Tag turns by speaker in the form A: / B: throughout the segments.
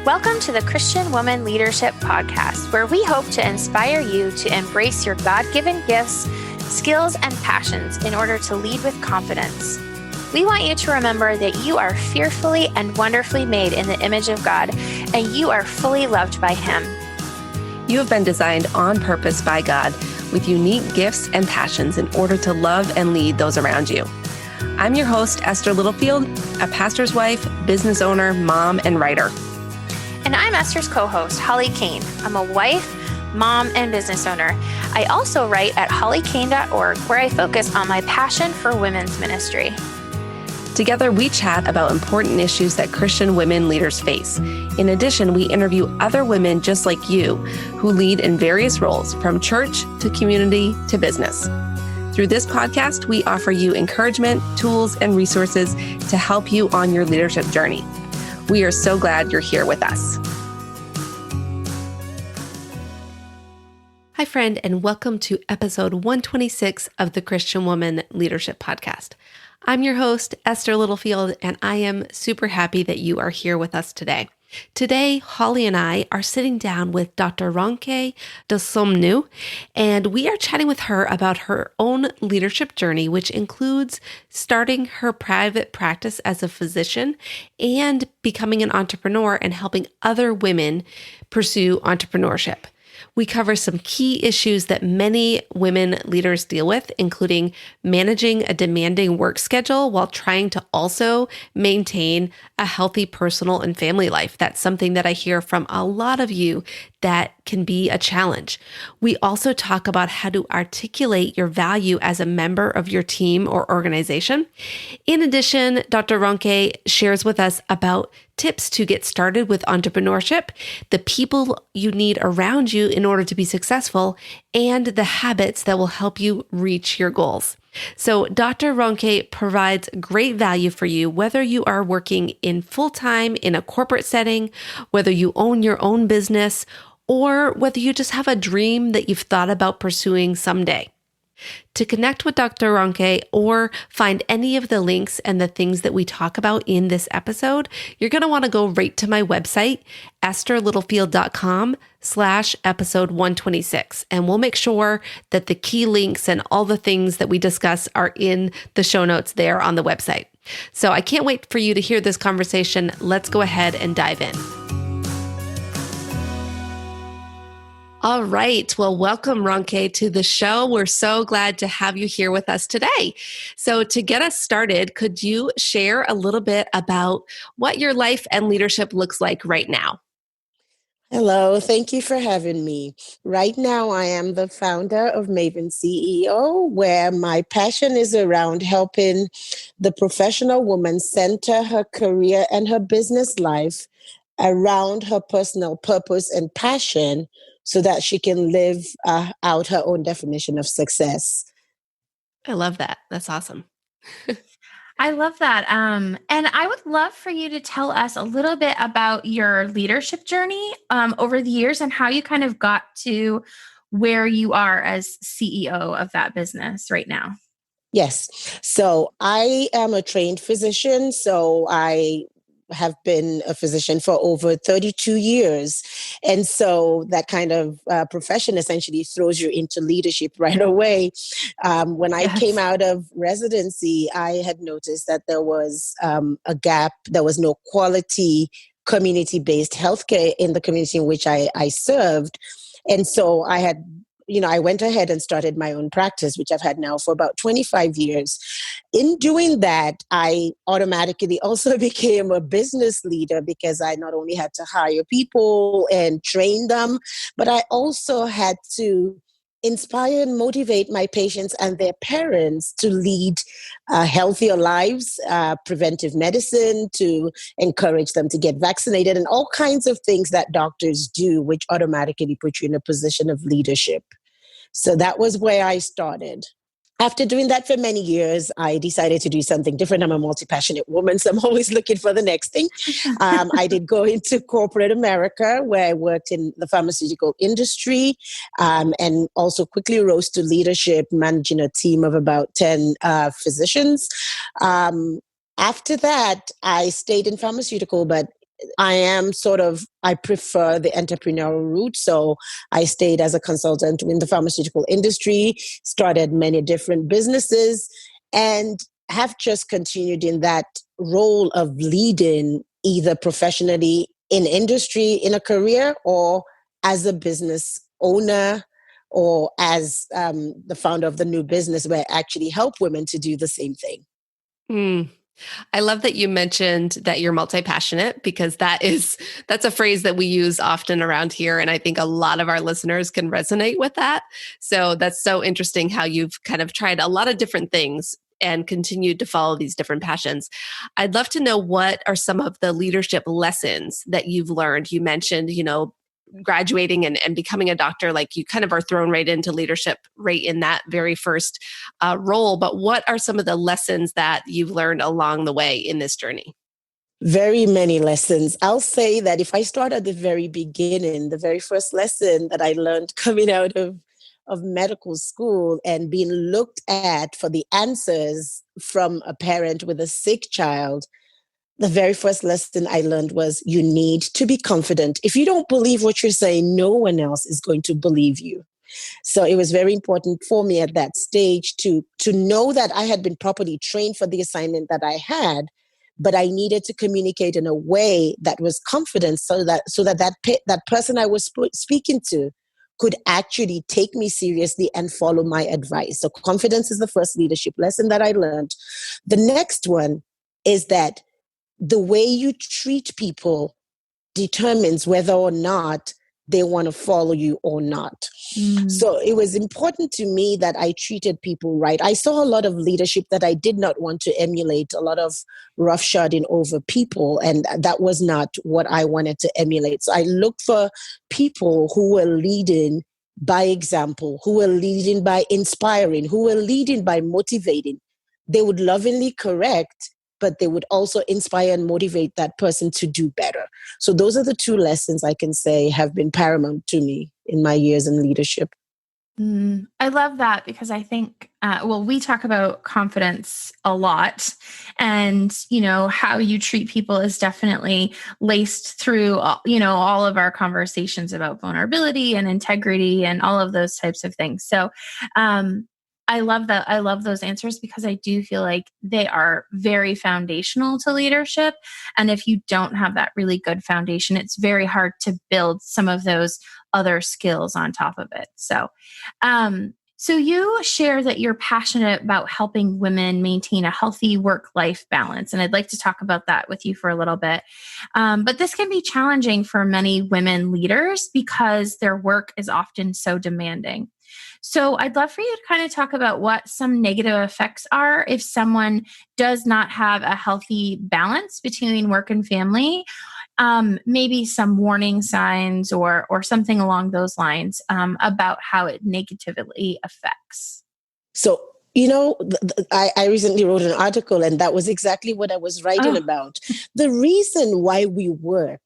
A: Welcome to the Christian Woman Leadership Podcast, where we hope to inspire you to embrace your God-given gifts, skills, and passions in order to lead with confidence. We want you to remember that you are fearfully and wonderfully made in the image of God, and you are fully loved by Him.
B: You have been designed on purpose by God with unique gifts and passions in order to love and lead those around you. I'm your host, Esther Littlefield, a pastor's wife, business owner, mom, and writer.
A: And I'm Esther's co-host, Holly Kane. I'm a wife, mom, and business owner. I also write at hollykane.org, where I focus on my passion for women's ministry.
B: Together, we chat about important issues that Christian women leaders face. In addition, we interview other women just like you who lead in various roles, from church to community to business. Through this podcast, we offer you encouragement, tools, and resources to help you on your leadership journey. We are so glad you're here with us. Hi, friend, and welcome to episode 126 of the Christian Woman Leadership Podcast. I'm your host, Esther Littlefield, and I am super happy that you are here with us today. Today, Holly and I are sitting down with Dr. Ronke Dosunmu, and we are chatting with her about her own leadership journey, which includes starting her private practice as a physician and becoming an entrepreneur and helping other women pursue entrepreneurship. We cover some key issues that many women leaders deal with, including managing a demanding work schedule while trying to also maintain a healthy personal and family life. That's something that I hear from a lot of you that can be a challenge. We also talk about how to articulate your value as a member of your team or organization. In addition, Dr. Ronke shares with us about tips to get started with entrepreneurship, the people you need around you in order to be successful, and the habits that will help you reach your goals. So Dr. Ronke provides great value for you, whether you are working in full-time in a corporate setting, whether you own your own business, or whether you just have a dream that you've thought about pursuing someday. To connect with Dr. Ronke or find any of the links and the things that we talk about in this episode, you're going to want to go right to my website, estherlittlefield.com/episode 126. And we'll make sure that the key links and all the things that we discuss are in the show notes there on the website. So I can't wait for you to hear this conversation. Let's go ahead and dive in. All right. Well, welcome, Ronke, to the show. We're so glad to have you here with us today. So to get us started, could you share a little bit about what your life and leadership looks like right now?
C: Hello, thank you for having me. Right now, I am the founder of Maven CEO, where my passion is around helping the professional woman center her career and her business life around her personal purpose and passion, so that she can live out her own definition of success.
B: I love that. That's awesome.
A: I love that. And I would love for you to tell us a little bit about your leadership journey over the years and how you kind of got to where you are as CEO of that business right now.
C: Yes. So I am a trained physician. So I have been a physician for over 32 years. And so that kind of profession essentially throws you into leadership right away. When I came out of residency, I had noticed that there was a gap. There was no quality community-based healthcare in the community in which I served. And so I went ahead and started my own practice, which I've had now for about 25 years. In doing that, I automatically also became a business leader because I not only had to hire people and train them, but I also had to inspire and motivate my patients and their parents to lead healthier lives, preventive medicine, to encourage them to get vaccinated, and all kinds of things that doctors do, which automatically put you in a position of leadership. So that was where I started. After doing that for many years, I decided to do something different. I'm a multi-passionate woman, so I'm always looking for the next thing. I did go into corporate America, where I worked in the pharmaceutical industry, and also quickly rose to leadership, managing a team of about 10 physicians. After that, I stayed in pharmaceutical, but I prefer the entrepreneurial route. So I stayed as a consultant in the pharmaceutical industry, started many different businesses, and have just continued in that role of leading either professionally in industry, in a career, or as a business owner, or as the founder of the new business where I actually help women to do the same thing.
B: Mm. I love that you mentioned that you're multi-passionate, because that's a phrase that we use often around here. And I think a lot of our listeners can resonate with that. So that's so interesting how you've kind of tried a lot of different things and continued to follow these different passions. I'd love to know, what are some of the leadership lessons that you've learned? You mentioned, graduating and becoming a doctor, like you kind of are thrown right into leadership right in that very first role. But what are some of the lessons that you've learned along the way in this journey?
C: Very many lessons. I'll say that if I start at the very beginning, the very first lesson that I learned coming out of medical school and being looked at for the answers from a parent with a sick child, the very first lesson I learned was you need to be confident. If you don't believe what you're saying, no one else is going to believe you. So it was very important for me at that stage to know that I had been properly trained for the assignment that I had, but I needed to communicate in a way that was confident, so that person I was speaking to could actually take me seriously and follow my advice. So confidence is the first leadership lesson that I learned. The next one is that the way you treat people determines whether or not they want to follow you or not. So it was important to me that I treated people right. I saw a lot of leadership that I did not want to emulate, a lot of roughshoding over people, and that was not what I wanted to emulate. So I looked for people who were leading by example, who were leading by inspiring, who were leading by motivating. They would lovingly correct, but they would also inspire and motivate that person to do better. So those are the two lessons I can say have been paramount to me in my years in leadership.
A: I love that, because I think, we talk about confidence a lot, and, how you treat people is definitely laced through, all of our conversations about vulnerability and integrity and all of those types of things. So, I love that. I love those answers, because I do feel like they are very foundational to leadership. And if you don't have that really good foundation, it's very hard to build some of those other skills on top of it. So you share that you're passionate about helping women maintain a healthy work-life balance. And I'd like to talk about that with you for a little bit. But this can be challenging for many women leaders because their work is often so demanding. So I'd love for you to kind of talk about what some negative effects are if someone does not have a healthy balance between work and family. Maybe some warning signs or something along those lines, about how it negatively affects.
C: So, I recently wrote an article, and that was exactly what I was writing about. The reason why we work,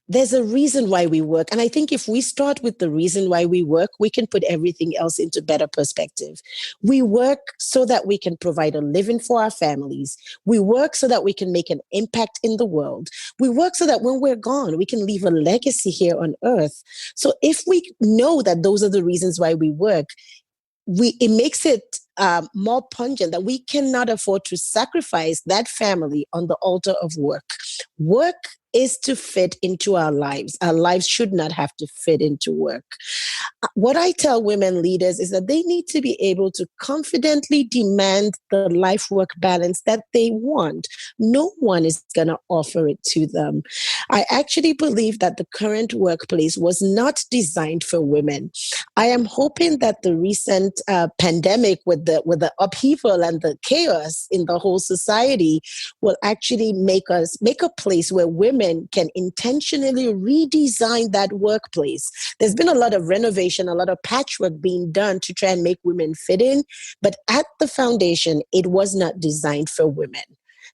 C: there's a reason why we work. And I think if we start with the reason why we work, we can put everything else into better perspective. We work so that we can provide a living for our families. We work so that we can make an impact in the world. We work so that when we're gone, we can leave a legacy here on earth. So if we know that those are the reasons why we work, it makes it more pungent that we cannot afford to sacrifice that family on the altar of work. Work is to fit into our lives. Our lives should not have to fit into work. What I tell women leaders is that they need to be able to confidently demand the life-work balance that they want. No one is going to offer it to them. I actually believe that the current workplace was not designed for women. I am hoping that the recent pandemic with the upheaval and the chaos in the whole society will actually make a place where women can intentionally redesign that workplace. There's been a lot of renovation, a lot of patchwork being done to try and make women fit in, but at the foundation, it was not designed for women.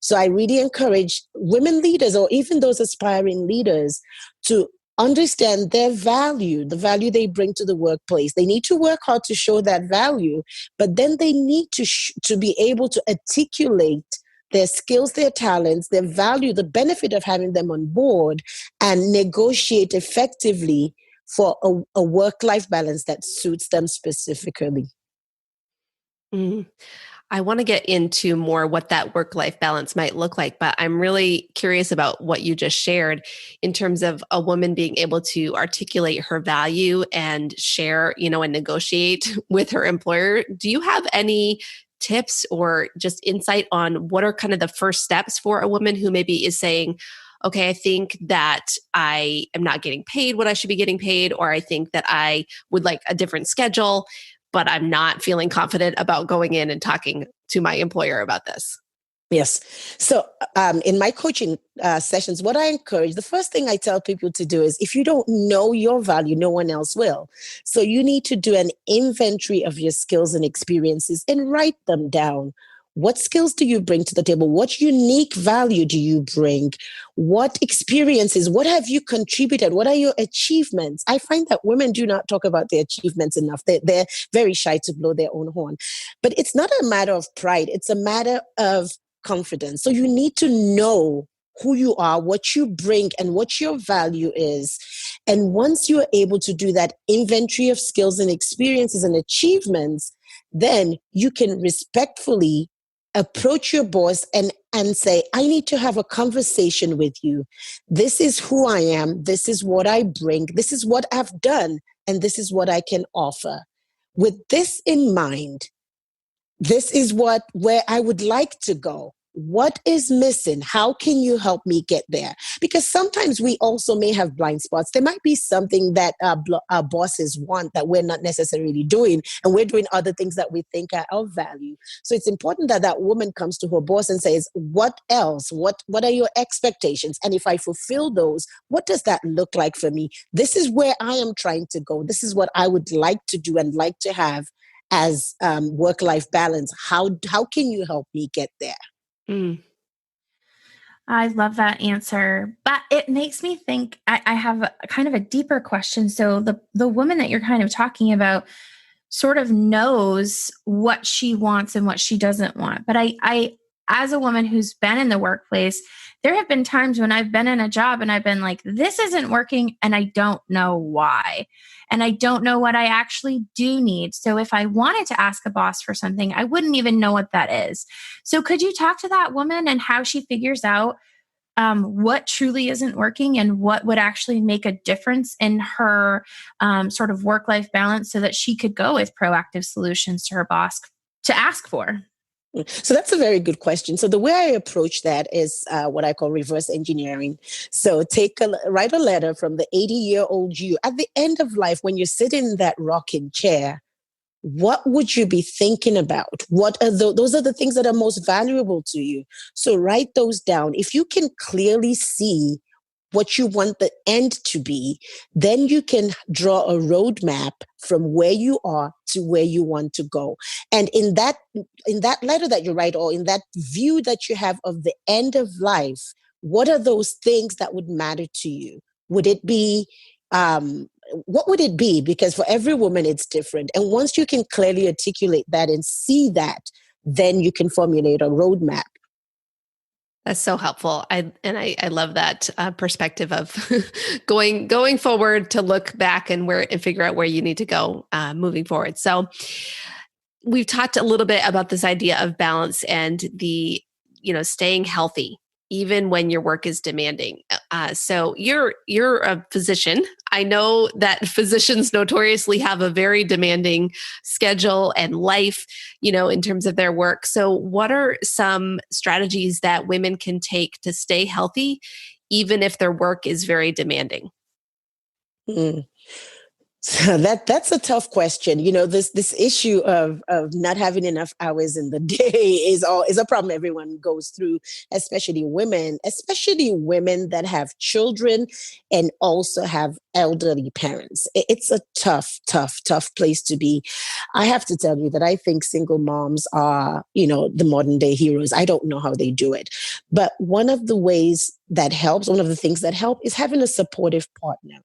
C: So I really encourage women leaders, or even those aspiring leaders, to understand their value, the value they bring to the workplace. They need to work hard to show that value, but then they need to be able to articulate their skills, their talents, their value, the benefit of having them on board, and negotiate effectively for a work-life balance that suits them specifically.
B: Mm. I want to get into more what that work-life balance might look like, but I'm really curious about what you just shared in terms of a woman being able to articulate her value and share, and negotiate with her employer. Do you have any tips or just insight on what are kind of the first steps for a woman who maybe is saying, okay, I think that I am not getting paid what I should be getting paid, or I think that I would like a different schedule, but I'm not feeling confident about going in and talking to my employer about this?
C: Yes. So in my coaching sessions, what I encourage, the first thing I tell people to do is if you don't know your value, no one else will. So you need to do an inventory of your skills and experiences and write them down. What skills do you bring to the table? What unique value do you bring? What experiences? What have you contributed? What are your achievements? I find that women do not talk about their achievements enough. They're very shy to blow their own horn. But it's not a matter of pride. It's a matter of confidence. So you need to know who you are, what you bring, and what your value is. And once you're able to do that inventory of skills and experiences and achievements, then you can respectfully approach your boss and say, I need to have a conversation with you. This is who I am. This is what I bring. This is what I've done. And this is what I can offer. With this in mind, this is where I would like to go. What is missing? How can you help me get there? Because sometimes we also may have blind spots. There might be something that our bosses want that we're not necessarily doing, and we're doing other things that we think are of value. So it's important that that woman comes to her boss and says, what else? What are your expectations? And if I fulfill those, what does that look like for me? This is where I am trying to go. This is what I would like to do and like to have as work-life balance. How can you help me get there?
B: Mm.
A: I love that answer, but it makes me think. I have a kind of a deeper question. So the woman that you're kind of talking about sort of knows what she wants and what she doesn't want. But I as a woman who's been in the workplace, there have been times when I've been in a job and I've been like, this isn't working, and I don't know why. And I don't know what I actually do need. So if I wanted to ask a boss for something, I wouldn't even know what that is. So could you talk to that woman and how she figures out what truly isn't working and what would actually make a difference in her sort of work-life balance so that she could go with proactive solutions to her boss to ask for?
C: So that's a very good question. So the way I approach that is what I call reverse engineering. So write a letter from the 80-year-old you at the end of life when you're sitting in that rocking chair. What would you be thinking about? What are those are the things that are most valuable to you. So write those down. If you can clearly see what you want the end to be, then you can draw a roadmap from where you are to where you want to go. And in that letter that you write, or in that view that you have of the end of life, what are those things that would matter to you? Would it be what would it be? Because for every woman, it's different. And once you can clearly articulate that and see that, then you can formulate a roadmap.
B: That's so helpful. I love that perspective of going forward to look back and figure out where you need to go moving forward. So we've talked a little bit about this idea of balance and the staying healthy even when your work is demanding. So you're a physician. I know that physicians notoriously have a very demanding schedule and life, in terms of their work. So what are some strategies that women can take to stay healthy, even if their work is very demanding?
C: Mm. So that's a tough question. This issue of not having enough hours in the day is a problem everyone goes through, especially women that have children and also have elderly parents. It's a tough place to be. I have to tell you that I think single moms are, the modern day heroes. I don't know how they do it. But one of the things that help is having a supportive partner.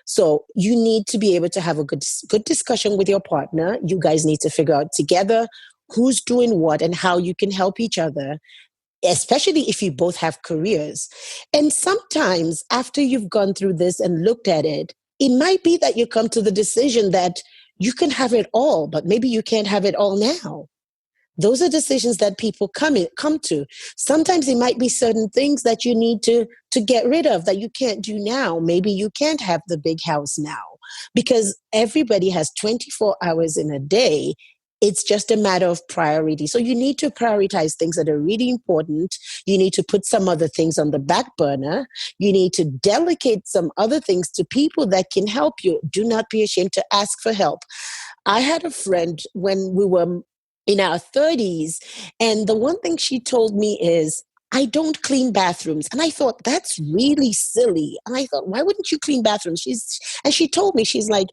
C: So you need to be able to have a good discussion with your partner. You guys need to figure out together who's doing what and how you can help each other. especially if you both have careers. And sometimes after you've gone through this and looked at it, it might be that you come to the decision that you can have it all, but maybe you can't have it all now. Those are decisions that people come to. Sometimes it might be certain things that you need to get rid of that you can't do now. Maybe you can't have the big house now because everybody has 24 hours in a day. It's just a matter of priority. So you need to prioritize things that are really important. You need to put some other things on the back burner. You need to delegate some other things to people that can help you. Do not be ashamed to ask for help. I had a friend when we were in our 30s, and the one thing she told me is, I don't clean bathrooms. And I thought, that's really silly. And I thought, why wouldn't you clean bathrooms? And she told me, she's like,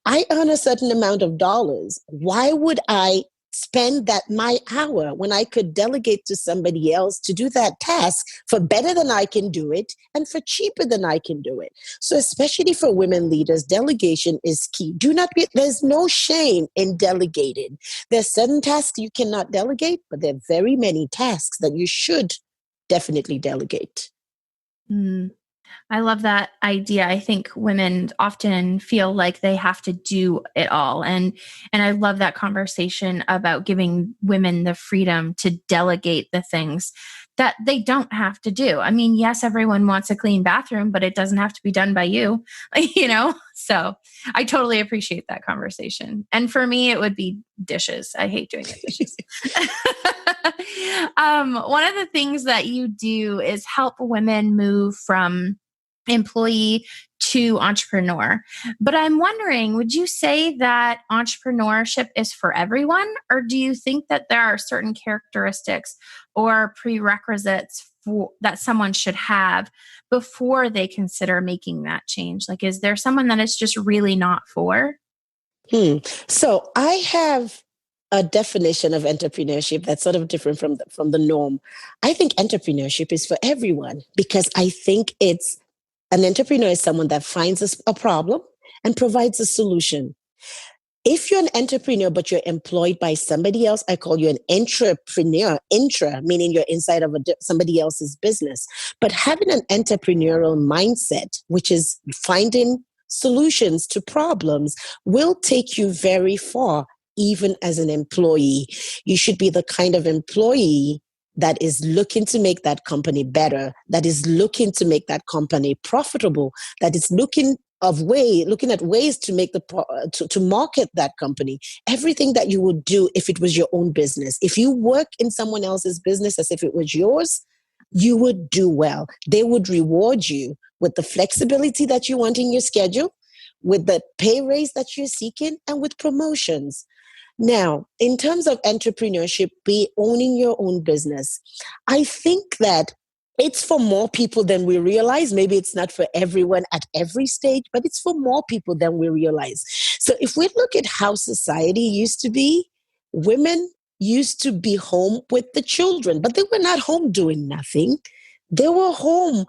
C: I earn a certain amount of dollars. Why would I spend that my hour when I could delegate to somebody else to do that task for better than I can do it and for cheaper than I can do it? So especially for women leaders, delegation is key. There's no shame in delegating. There's certain tasks you cannot delegate, but there are very many tasks that you should definitely delegate.
A: Mm. I love that idea. I think women often feel like they have to do it all. And I love that conversation about giving women the freedom to delegate the things that they don't have to do. I mean, yes, everyone wants a clean bathroom, but it doesn't have to be done by you, So I totally appreciate that conversation. And for me, it would be dishes. I hate doing the dishes. One of the things that you do is help women move from employee to entrepreneur. But I'm wondering, would you say that entrepreneurship is for everyone? Or do you think that there are certain characteristics or prerequisites that someone should have before they consider making that change? Like, is there someone that it's just really not for?
C: So I have a definition of entrepreneurship that's sort of different from the norm. I think entrepreneurship is for everyone because I think an entrepreneur is someone that finds a problem and provides a solution. If you're an entrepreneur, but you're employed by somebody else, I call you an intrapreneur. Intra, meaning you're inside of somebody else's business. But having an entrepreneurial mindset, which is finding solutions to problems, will take you very far, even as an employee. You should be the kind of employee that is looking to make that company better, that is looking to make that company profitable, that is looking at ways to make to market that company. Everything that you would do if it was your own business. If you work in someone else's business as if it was yours, you would do well. They would reward you with the flexibility that you want in your schedule, with the pay raise that you're seeking, and with promotions. Now, in terms of entrepreneurship, be owning your own business, I think that it's for more people than we realize. Maybe it's not for everyone at every stage, but it's for more people than we realize. So if we look at how society used to be, women used to be home with the children, but they were not home doing nothing. They were home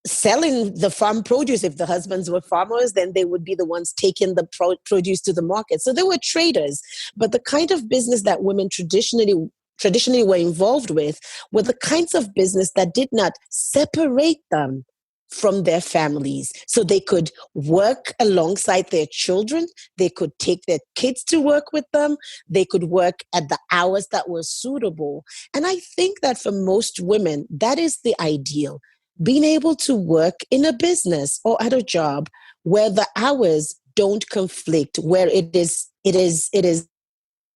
C: selling the farm produce. If the husbands were farmers, then they would be the ones taking the produce to the market. So they were traders. But the kind of business that women traditionally were involved with were the kinds of business that did not separate them from their families. So they could work alongside their children. They could take their kids to work with them. They could work at the hours that were suitable. And I think that for most women, that is the ideal. Being able to work in a business or at a job where the hours don't conflict, where it is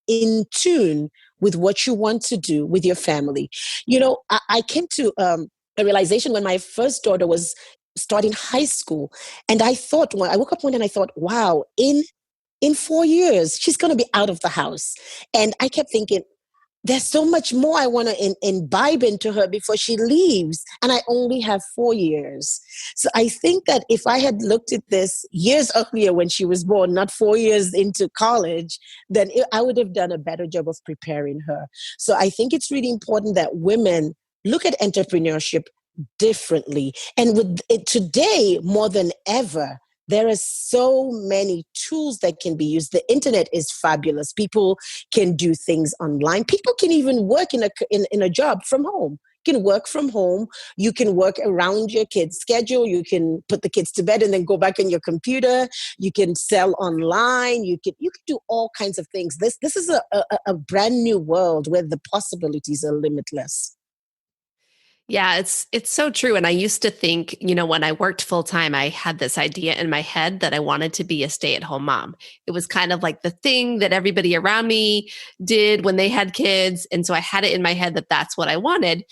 C: in tune with what you want to do with your family. I came to a realization when my first daughter was starting high school, and I thought, when I woke up one day and I thought, wow, in 4 years she's going to be out of the house. And I kept thinking, there's so much more I want to imbibe into her before she leaves. And I only have 4 years. So I think that if I had looked at this years earlier when she was born, not 4 years into college, then I would have done a better job of preparing her. So I think it's really important that women look at entrepreneurship differently. And with it today, more than ever, there are so many tools that can be used. The internet is fabulous. People can do things online. People can even work in a job from home. can work from home. You can work around your kids' schedule. You can put the kids to bed and then go back on your computer. You can sell online. You can do all kinds of things. This is a brand new world where the possibilities are limitless.
B: Yeah, it's so true. And I used to think, when I worked full time, I had this idea in my head that I wanted to be a stay-at-home mom. It was kind of like the thing that everybody around me did when they had kids. And so I had it in my head that that's what I wanted.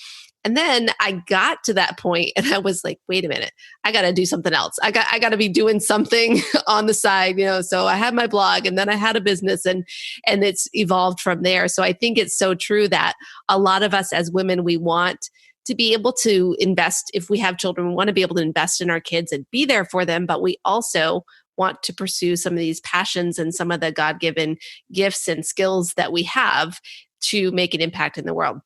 B: And then I got to that point and I was like, wait a minute, I got to do something else. I got to be doing something on the side, so I had my blog and then I had a business and it's evolved from there. So I think it's so true that a lot of us as women, we want to be able to invest. If we have children, we want to be able to invest in our kids and be there for them, but we also want to pursue some of these passions and some of the God-given gifts and skills that we have to make an impact in the world.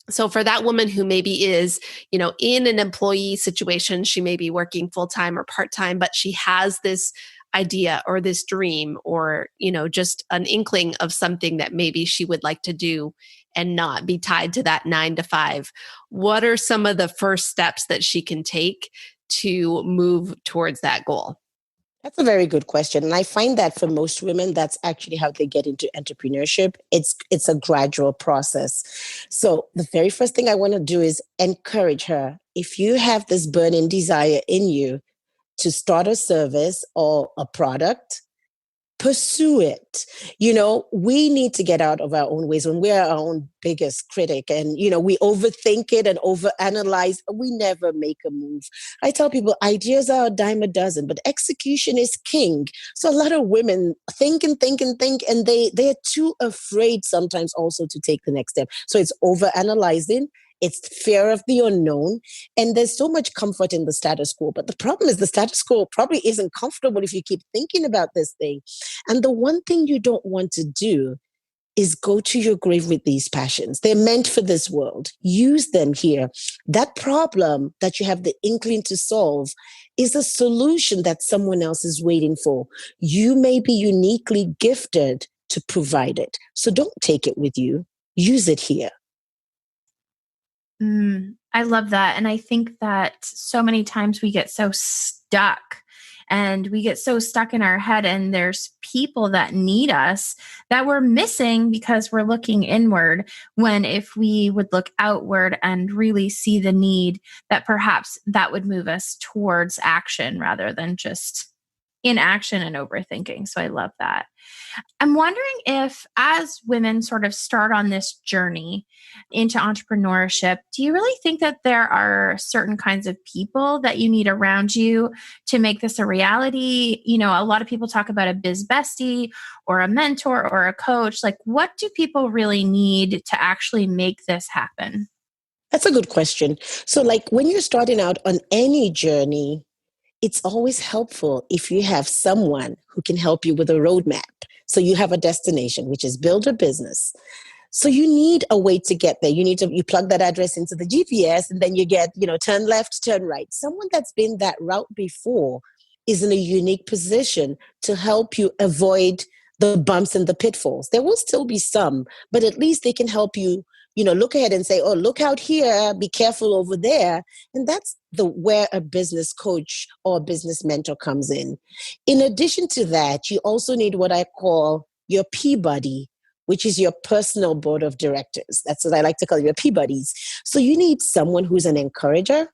B: So for that woman who maybe is, in an employee situation, she may be working full-time or part-time, but she has this idea or this dream or, just an inkling of something that maybe she would like to do and not be tied to that 9 to 5. What are some of the first steps that she can take to move towards that goal?
C: That's a very good question. And I find that for most women, that's actually how they get into entrepreneurship. It's a gradual process. So the very first thing I want to do is encourage her. If you have this burning desire in you to start a service or a product, pursue it. We need to get out of our own ways when we're our own biggest critic and, we overthink it and overanalyze. We never make a move. I tell people ideas are a dime a dozen, but execution is king. So a lot of women think and think and think, and they're too afraid sometimes also to take the next step. So it's overanalyzing. It's fear of the unknown. And there's so much comfort in the status quo. But the problem is the status quo probably isn't comfortable if you keep thinking about this thing. And the one thing you don't want to do is go to your grave with these passions. They're meant for this world. Use them here. That problem that you have the inkling to solve is a solution that someone else is waiting for. You may be uniquely gifted to provide it. So don't take it with you. Use it here.
A: I love that. And I think that so many times we get so stuck in our head, and there's people that need us that we're missing because we're looking inward, when if we would look outward and really see the need, that perhaps that would move us towards action rather than just inaction and overthinking. So I love that. I'm wondering if, as women sort of start on this journey into entrepreneurship, do you really think that there are certain kinds of people that you need around you to make this a reality? A lot of people talk about a biz bestie or a mentor or a coach. Like, what do people really need to actually make this happen?
C: That's a good question. So when you're starting out on any journey, it's always helpful if you have someone who can help you with a roadmap. So you have a destination, which is build a business. So you need a way to get there. You plug that address into the GPS and then you get, turn left, turn right. Someone that's been that route before is in a unique position to help you avoid the bumps and the pitfalls. There will still be some, but at least they can help you, look ahead and say, oh, look out here, be careful over there. And that's where a business coach or a business mentor comes in. In addition to that, you also need what I call your P-buddy, which is your personal board of directors. That's what I like to call your P-buddies. So you need someone who's an encourager.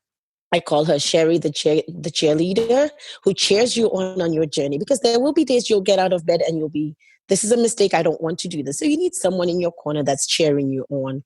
C: I call her Sherry, the cheerleader, who cheers you on your journey, because there will be days you'll get out of bed and you'll be, this is a mistake, I don't want to do this. So you need someone in your corner that's cheering you on.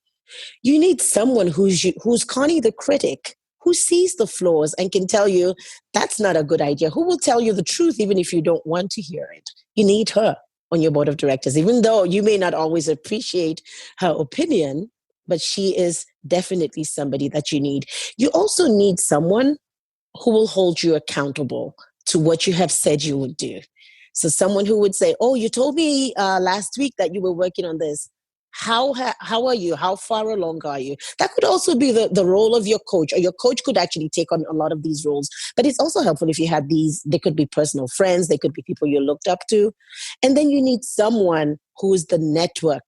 C: You need someone who's Connie the critic, who sees the flaws and can tell you that's not a good idea, who will tell you the truth even if you don't want to hear it. You need her on your board of directors, even though you may not always appreciate her opinion, but she is definitely somebody that you need. You also need someone who will hold you accountable to what you have said you would do. So someone who would say, oh, you told me last week that you were working on this. How are you? How far along are you? That could also be the role of your coach, or your coach could actually take on a lot of these roles. But it's also helpful if you had these, they could be personal friends, they could be people you looked up to. And then you need someone who is the network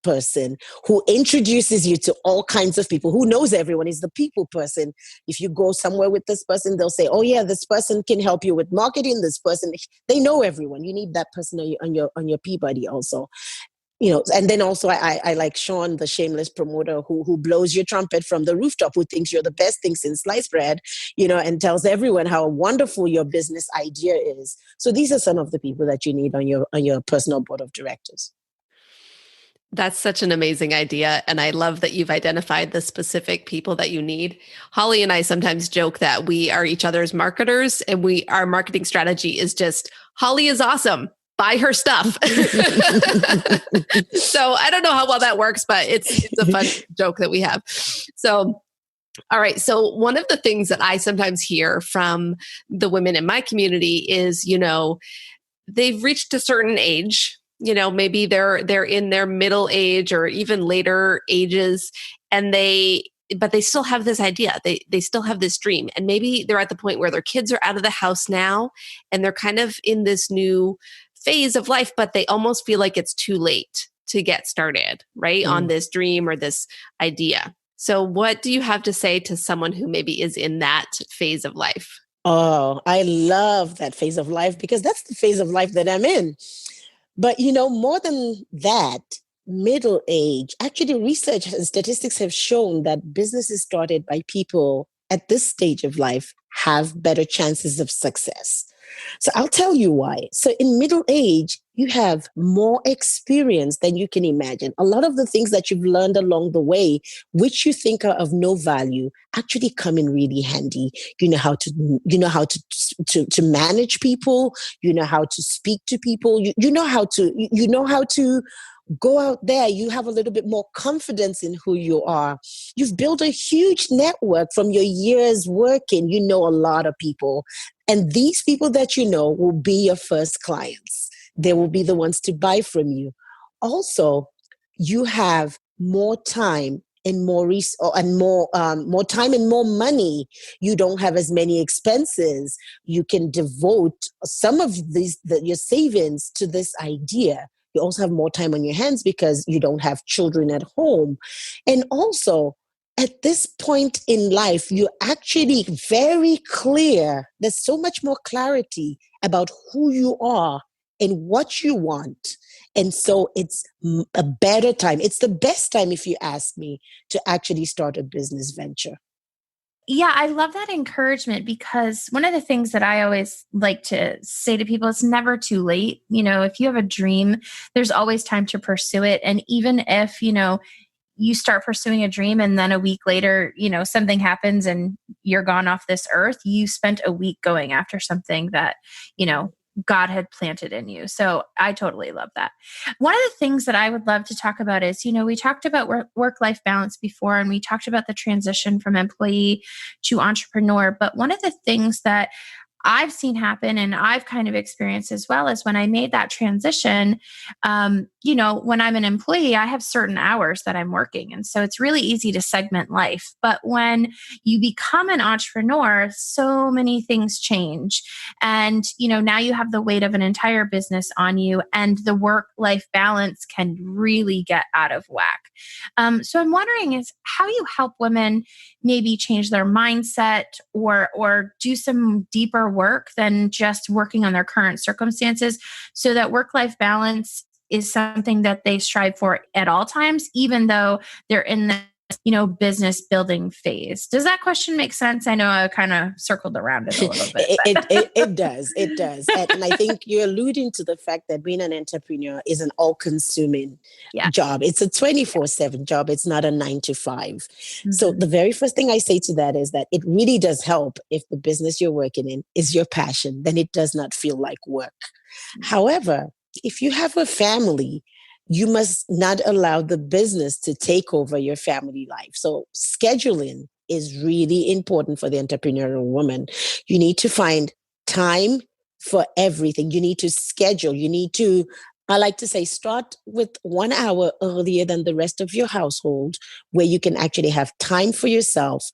C: person who introduces you to all kinds of people, who knows everyone, is the people person. If you go somewhere with this person, they'll say, oh yeah, this person can help you with marketing. This person, they know everyone. You need that person on your Peabody also. And then also I like Sean, the shameless promoter who blows your trumpet from the rooftop, who thinks you're the best thing since sliced bread, and tells everyone how wonderful your business idea is. So these are some of the people that you need on your personal board of directors.
B: That's such an amazing idea. And I love that you've identified the specific people that you need. Holly and I sometimes joke that we are each other's marketers, and our marketing strategy is just, Holly is awesome, buy her stuff. So I don't know how well that works, but it's a fun joke that we have. So, all right. So one of the things that I sometimes hear from the women in my community is, they've reached a certain age. Maybe they're in their middle age or even later ages, but they still have this idea. They still have this dream. And maybe they're at the point where their kids are out of the house now and they're kind of in this new phase of life, but they almost feel like it's too late to get started, right? On this dream or this idea. So what do you have to say to someone who maybe is in that phase of life?
C: Oh, I love that phase of life, because that's the phase of life that I'm in. But, more than that, middle age, actually research and statistics have shown that businesses started by people at this stage of life have better chances of success. So I'll tell you why. So in middle age, you have more experience than you can imagine. A lot of the things that you've learned along the way, which you think are of no value, actually come in really handy. You know how to manage people. You know how to speak to people. You know how to go out there. You have a little bit more confidence in who you are. You've built a huge network from your years working. You know a lot of people. And these people that you know will be your first clients. They will be the ones to buy from you. Also, you have more time and more time and more money. You don't have as many expenses. You can devote some of your savings to this idea. You also have more time on your hands because you don't have children at home. And also, at this point in life, you're actually very clear. There's so much more clarity about who you are and what you want. And so it's a better time. It's the best time, if you ask me, to actually start a business venture.
A: Yeah, I love that encouragement, because one of the things that I always like to say to people, it's never too late. If you have a dream, there's always time to pursue it. And even if, you start pursuing a dream and then a week later, something happens and you're gone off this earth, you spent a week going after something that, God had planted in you. So I totally love that. One of the things that I would love to talk about is, we talked about work-life balance before, and we talked about the transition from employee to entrepreneur. But one of the things that I've seen happen and I've kind of experienced as well is when I made that transition, when I'm an employee, I have certain hours that I'm working. And so it's really easy to segment life. But when you become an entrepreneur, so many things change. And, now you have the weight of an entire business on you, and the work-life balance can really get out of whack. So I'm wondering is how you help women maybe change their mindset or do some deeper work than just working on their current circumstances, so that work-life balance is something that they strive for at all times, even though they're in the business building phase. Does that question make sense? I know I kind of circled around it a little bit.
C: It does. It does. And I think you're alluding to the fact that being an entrepreneur is an all-consuming job. It's a 24/7 job. It's not a 9 to 5. Mm-hmm. So the very first thing I say to that is that it really does help if the business you're working in is your passion. Then it does not feel like work. Mm-hmm. However, if you have a family, you must not allow the business to take over your family life. So scheduling is really important for the entrepreneurial woman. You need to find time for everything. You need to schedule. You need to, I like to say, start with 1 hour earlier than the rest of your household, where you can actually have time for yourself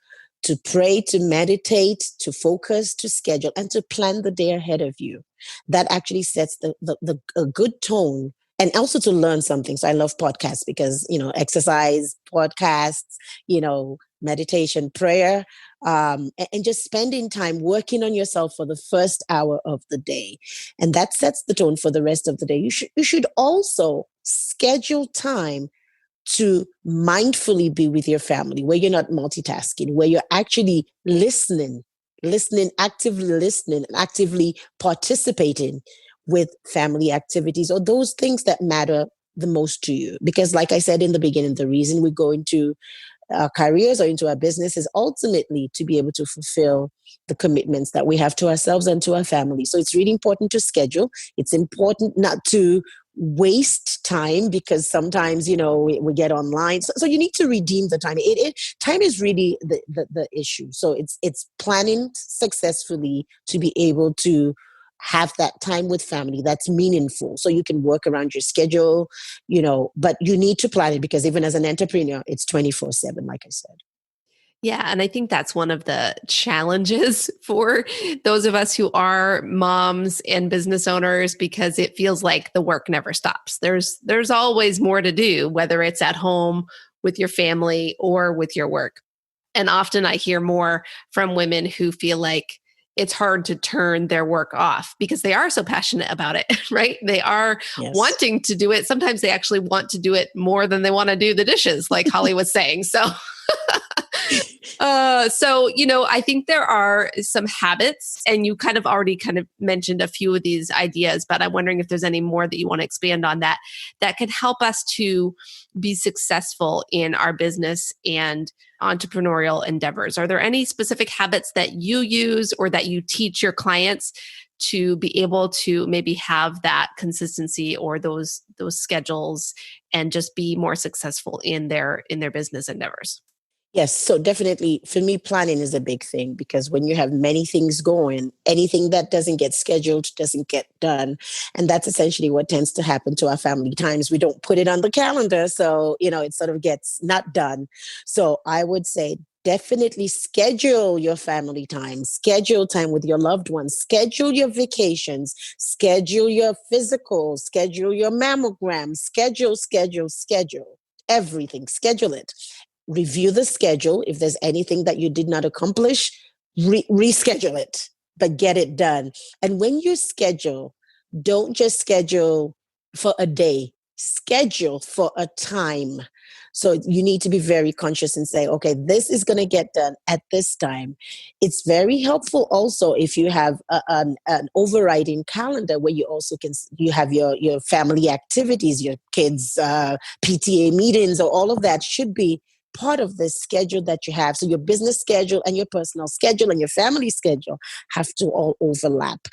C: to pray, to meditate, to focus, to schedule, and to plan the day ahead of you. That actually sets a good tone and also to learn something. So I love podcasts because, exercise, podcasts, meditation, prayer, and just spending time working on yourself for the first hour of the day. And that sets the tone for the rest of the day. You should also schedule time to mindfully be with your family, where you're not multitasking, where you're actually actively listening, and actively participating with family activities or those things that matter the most to you. Because like I said in the beginning, the reason we go into our careers or into our business is ultimately to be able to fulfill the commitments that we have to ourselves and to our family. So it's really important to schedule. It's important not to waste time, because sometimes, we get online. So you need to redeem the time. Time is really the issue. So it's planning successfully to be able to have that time with family that's meaningful, so you can work around your schedule, but you need to plan it, because even as an entrepreneur, it's 24/7, like I said.
B: Yeah. And I think that's one of the challenges for those of us who are moms and business owners, because it feels like the work never stops. There's always more to do, whether it's at home with your family or with your work. And often I hear more from women who feel like it's hard to turn their work off because they are so passionate about it, right? They are
C: Yes.
B: wanting to do it. Sometimes they actually want to do it more than they want to do the dishes, like Holly was saying. I think there are some habits, and you kind of mentioned a few of these ideas, but I'm wondering if there's any more that you want to expand on that can help us to be successful in our business and entrepreneurial endeavors. Are there any specific habits that you use or that you teach your clients to be able to maybe have that consistency or those schedules and just be more successful in their business endeavors?
C: Yes, so definitely for me, planning is a big thing, because when you have many things going, anything that doesn't get scheduled doesn't get done. And that's essentially what tends to happen to our family times. We don't put it on the calendar, so, it sort of gets not done. So I would say definitely schedule your family time, schedule time with your loved ones, schedule your vacations, schedule your physicals, schedule your mammogram, schedule everything, schedule it. Review the schedule. If there's anything that you did not accomplish, reschedule it, but get it done. And when you schedule, don't just schedule for a day, schedule for a time. So you need to be very conscious and say, okay, this is going to get done at this time. It's very helpful also if you have an overriding calendar where you have your family activities, your kids' PTA meetings, or all of that should be part of the schedule that you have. So your business schedule and your personal schedule and your family schedule have to all overlap.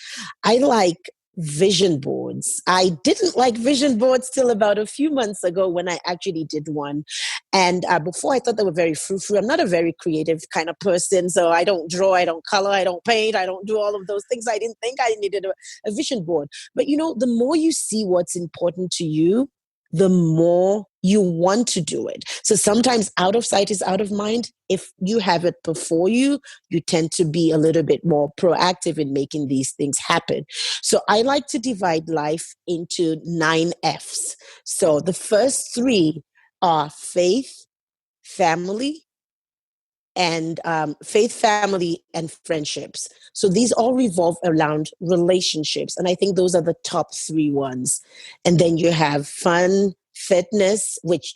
C: I like vision boards. I didn't like vision boards till about a few months ago when I actually did one. And before, I thought they were very frou-frou. I'm not a very creative kind of person, so I don't draw, I don't color, I don't paint, I don't do all of those things. I didn't think I needed a vision board. But the more you see what's important to you, the more you want to do it. So sometimes out of sight is out of mind. If you have it before you, you tend to be a little bit more proactive in making these things happen. So I like to divide life into 9 F's. So the first 3 are family, faith, family, and friendships. So these all revolve around relationships. And I think those are the top 3 ones. And then you have fun, fitness, which,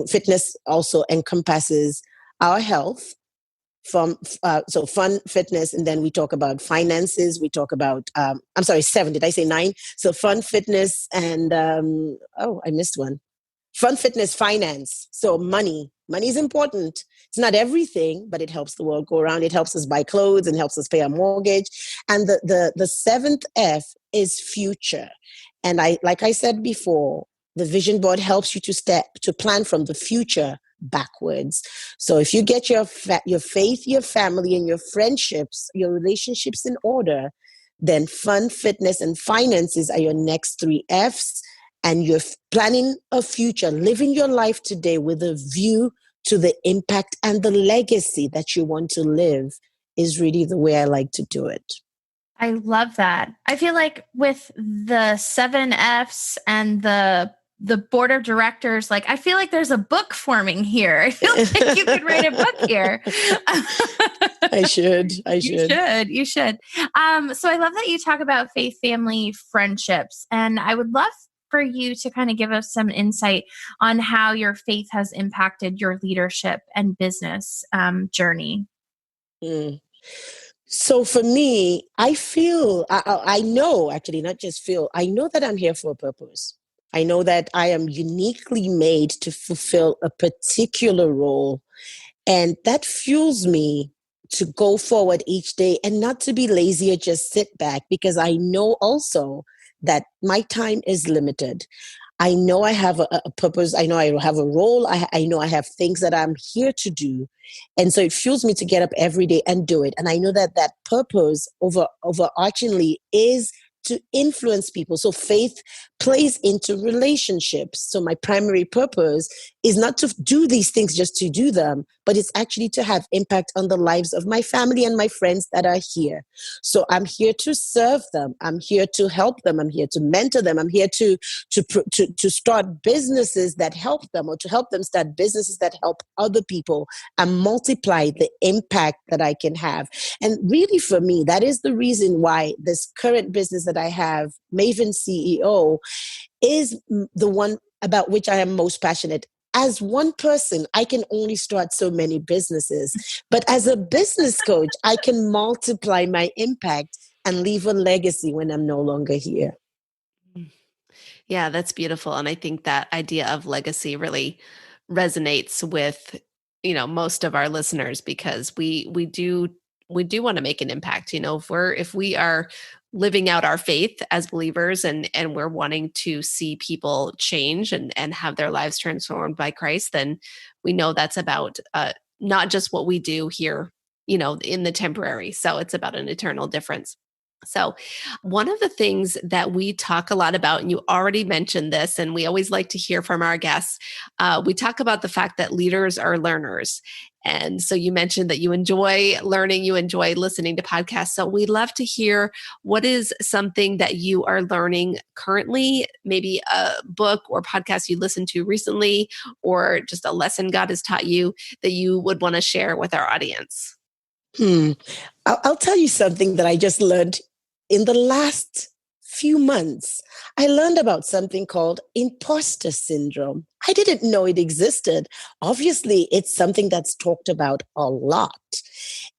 C: fitness also encompasses our health so fun, fitness, and then we talk about finances. We talk about, 7, did I say 9? So fun, fitness, and, I missed one. Fun, fitness, finance. So money is important. It's not everything, but it helps the world go around. It helps us buy clothes and helps us pay our mortgage. And the 7th F is future. And like I said before, the vision board helps you to plan from the future backwards. So if you get your faith, your family, and your friendships, your relationships in order, then fun, fitness, and finances are your next 3 F's. And you're planning a future, living your life today with a view to the impact and the legacy that you want to live is really the way I like to do it.
A: I love that. I feel like with the 7 Fs and the board of directors, like I feel like there's a book forming here. I feel like you could write a book here.
C: I should.
A: You should. So I love that you talk about faith, family, friendships, and I would love for you to kind of give us some insight on how your faith has impacted your leadership and business journey.
C: Mm. So for me, I feel, I know actually, not just feel, I know that I'm here for a purpose. I know that I am uniquely made to fulfill a particular role. And that fuels me to go forward each day and not to be lazy or just sit back, because I know also that my time is limited. I know I have a purpose. I know I have a role. I know I have things that I'm here to do. And so it fuels me to get up every day and do it. And I know that that purpose overarchingly is to influence people. So faith plays into relationships. So my primary purpose is not to do these things just to do them, but it's actually to have impact on the lives of my family and my friends that are here. So I'm here to serve them. I'm here to help them. I'm here to mentor them. I'm here to start businesses that help them, or to help them start businesses that help other people and multiply the impact that I can have. And really for me, that is the reason why this current business that I have, Maven CEO, is the one about which I am most passionate. As one person, I can only start so many businesses, but as a business coach, I can multiply my impact and leave a legacy when I'm no longer here.
B: Yeah, that's beautiful. And I think that idea of legacy really resonates with, most of our listeners, because we do want to make an impact. If we are living out our faith as believers, and we're wanting to see people change and have their lives transformed by Christ, then we know that's about not just what we do here, in the temporary. So it's about an eternal difference. So, one of the things that we talk a lot about, and you already mentioned this, and we always like to hear from our guests, we talk about the fact that leaders are learners. And so you mentioned that you enjoy learning, you enjoy listening to podcasts. So we'd love to hear, what is something that you are learning currently, maybe a book or podcast you listened to recently, or just a lesson God has taught you that you would want to share with our audience.
C: I'll tell you something that I just learned in the last few months. I learned about something called imposter syndrome. I didn't know it existed. Obviously, it's something that's talked about a lot.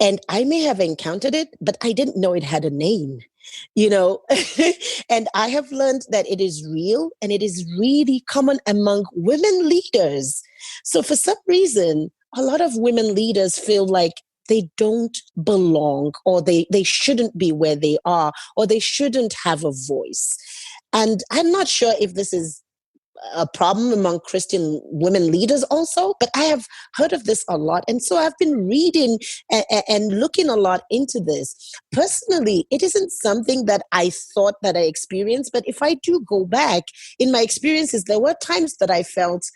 C: And I may have encountered it, but I didn't know it had a name, you know. And I have learned that it is real, and it is really common among women leaders. So for some reason, a lot of women leaders feel like they don't belong, or they shouldn't be where they are, or they shouldn't have a voice. And I'm not sure if this is a problem among Christian women leaders also, but I have heard of this a lot. And so I've been reading and looking a lot into this. Personally, it isn't something that I thought that I experienced, but if I do go back in my experiences, there were times that I felt,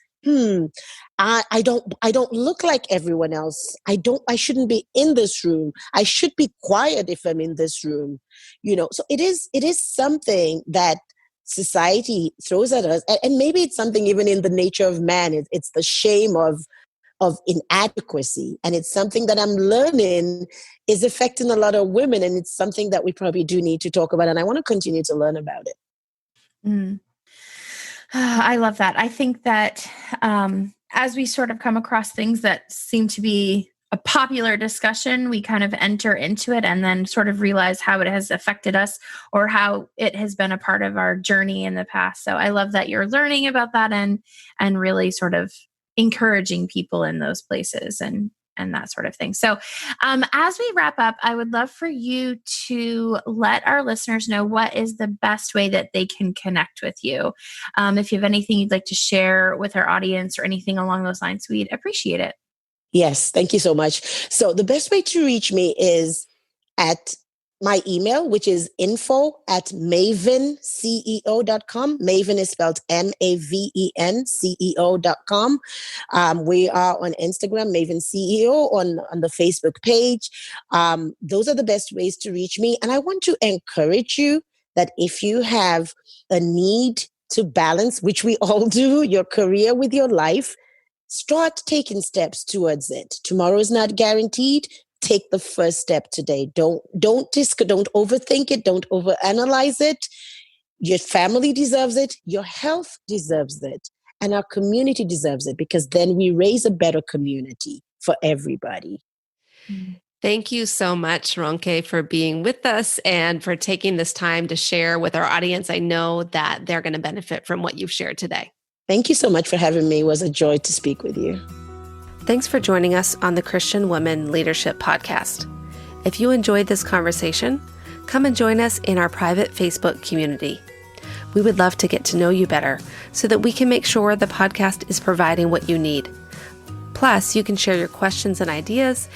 C: I don't look like everyone else. I shouldn't be in this room. I should be quiet if I'm in this room. So it is something that society throws at us. And maybe it's something even in the nature of man. It's the shame of inadequacy. And it's something that I'm learning is affecting a lot of women. And it's something that we probably do need to talk about. And I want to continue to learn about it.
A: Mm. I love that. I think that as we sort of come across things that seem to be a popular discussion, we kind of enter into it and then sort of realize how it has affected us, or how it has been a part of our journey in the past. So I love that you're learning about that and really sort of encouraging people in those places and that sort of thing. So as we wrap up, I would love for you to let our listeners know what is the best way that they can connect with you. If you have anything you'd like to share with our audience or anything along those lines, we'd appreciate it.
C: Yes, thank you so much. So the best way to reach me is at my email, which is info@mavenceo.com. Maven is spelled MAVEN CEO.com. We are on Instagram, Maven CEO, on the Facebook page. Those are the best ways to reach me. And I want to encourage you that if you have a need to balance, which we all do, your career with your life, start taking steps towards it. Tomorrow is not guaranteed. Take the first step today. Don't overthink it. Don't overanalyze it. Your family deserves it. Your health deserves it. And our community deserves it, because then we raise a better community for everybody.
B: Thank you so much, Ronke, for being with us and for taking this time to share with our audience. I know that they're going to benefit from what you've shared today.
C: Thank you so much for having me. It was a joy to speak with you.
B: Thanks for joining us on the Christian Women Leadership Podcast. If you enjoyed this conversation, come and join us in our private Facebook community. We would love to get to know you better so that we can make sure the podcast is providing what you need. Plus, you can share your questions and ideas,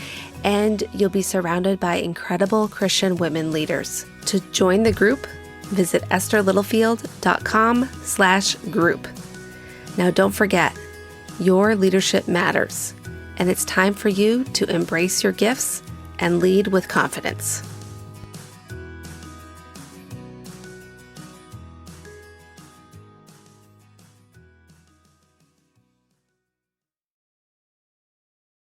B: and you'll be surrounded by incredible Christian women leaders. To join the group, visit estherlittlefield.com/group. Now, don't forget, your leadership matters, and it's time for you to embrace your gifts and lead with confidence.